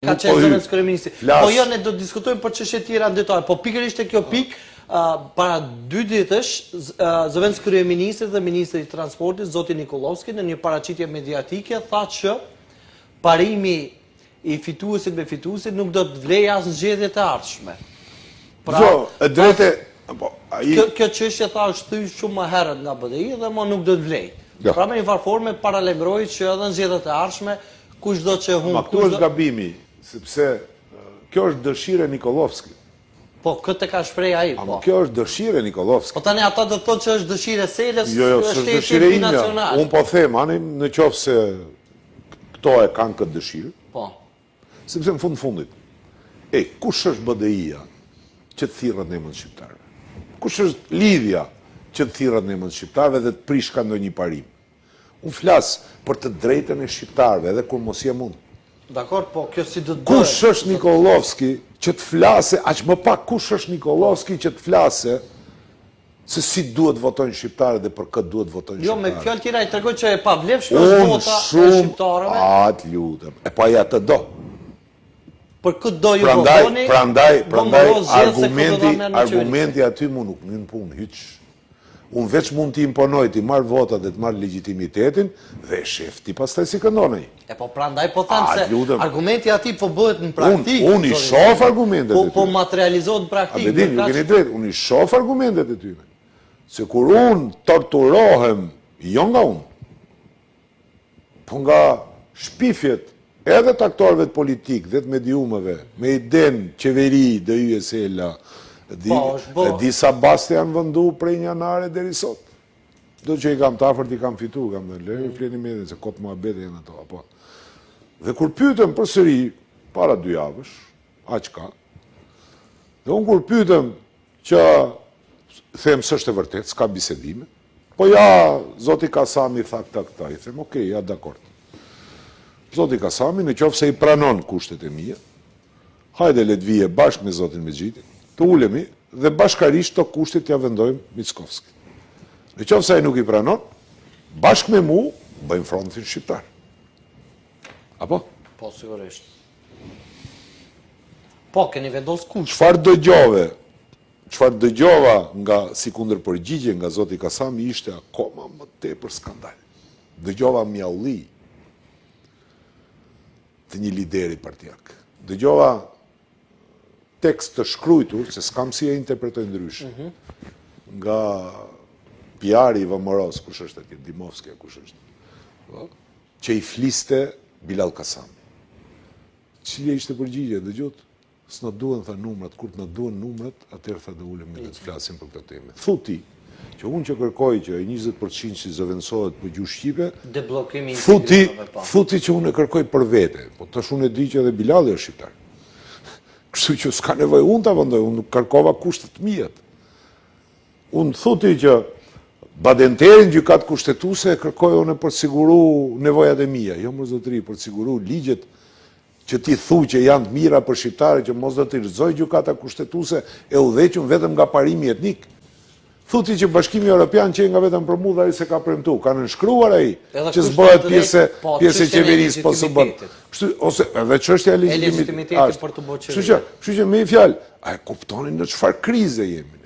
ka qenë zëvendës kryeministri. Po jo, ne do të diskutojmë për çështje tjera ndërtore, po pikërisht te kjo pikë, para 2 ditësh, zëvendës kryeministri dhe ministri i transportit, zoti Nikolovski, në një paraqitje mediatike, tha që parimi i fituesit me fituesit nuk do të vlejë as në zgjedhjet e ardhshme. Pra, jo, e drejtë, kjo çështje tha është thyer shumë më herët nga BDI dhe më nuk do të vlejë. Pra me një farë forme paralajmëroi që edhe në zgjedhjet e ardhshme kushdo që humb. Ma këtu është gabimi, sepse kjo është dëshirë e Nikolovskit. Po, këtë ka shpreh ai, po. Ama kjo është dëshirë e Nikolovskit. Po tani ata do të thonë që është dëshirë e Selës, jo, është dëshirë ime. Unë po them, në qoftë se këto e kanë këtë dëshirë. Po. Sepse në fundit. Kush është BDI-ja që të thirrët në emër shqiptarëve? Kush është lidhja që të thirrët në emër shqiptarëve dhe të prish ka ndonjë parim? Unë flas për të drejtën e shqiptarëve, edhe kur mos jem unë. Dakor, po kjo si do të bëhet? Kush është Nikolovski që të flase, aq më pak kush është Nikolovski që të flase se si duhet votojnë shqiptarët dhe për këtë duhet votojnë shqiptarët. Jo, me fjalë tjera i tregoj që e pavlefshme është vota e shqiptarëve. Atë lutem. E pa ja të do. Për këtë do ju votoni. Prandaj argumenti aty mu nuk më punë hiç. Unë veç mund t'i imponoj, t'i marrë votat dhe t'marrë legitimitetin, dhe shef ti pastaj si këndonaj. Po prandaj po thamë se argumenti ati po bëhet në praktikë. Unë i shof argumentet e ty. Po materializohet në praktikë. A bedin, nuk e një drejt, unë i shof argumentet e ty. Se kur unë torturohem, jo nga unë, po nga shpifjet edhe të aktorëve të politikë dhe të mediumëve, me iden qeveri dhe YSL-a, disa baste janë vëndu prej një anare deri sot. Do që i kam tafërt i kam fitu, kam dhe lërë, fleni me dhe se kotë mua bete janë ato. Dhe kur pyetëm për sëri, para 2 javësh, aq ka, dhe unë kur pyetëm që them s'është e vërtet, s'ka bisedime, po ja, Zoti Kasami tha këta, i them, okej, ja dakord. Zoti Kasami, në qoftë se i pranon kushtet e mia, hajde le të vije bashkë me Zotin Mexhitin, të ulemi dhe bashkarisht të kushtet ja vendojmë Mickovskit. Në qoftë se ai nuk i pranon, bashkë me mu, bëjmë frontin shqiptar. Apo? Po, sigurisht. Po, keni vendos kushtet. Çfarë dëgjova nga si kundërpërgjigje nga Zoti Kasami ishte akoma më tepër skandal. Dëgjova mjaulli të një lideri partijak. Dëgjova tekst të shkruajtur, se s'kam si e interpretoj ndryshe, nga PR-i vëmëros, kush është atje, Dimovski, kush është, që i fliste Bilal Kasami. Cile ishte përgjigje, dëgjot? S'na duhen, tha, numrat, kur të na duhen numrat, atëherë tha dhe ulemi dhe të flasim për këtë teme. Thuti, që unë që kërkoj që 20% që zëvendësohet për gjuhë shqipe, thuti që unë e kërkoj për vete, po tash unë e di që edhe Bilali është shqiptar. Kështu që s'ka nevoj unë të vëndoj, unë nuk kërkova kushtet të mijat. Unë thuti që badenterin gjykat kushtetuse e kërkoj unë për siguru nevojat e mija, jo më zotëri, për siguru ligjet që ti thu që janë të mira për shqiptare, që mos do të rëzoj gjykata kushtetuse e udheqën vetëm nga parimi etnik. Thuti që Bashkimi Evropian që nga vetëm për mu dhe ai se ka premtu, ka nënshkruar ai që s'bëhet pjesë e qeverisë, po së bën. Ose edhe çështja e legitimitetit për të bërë qeveri. Kështu që me një fjalë, a e kuptonin në çfarë krize jemi?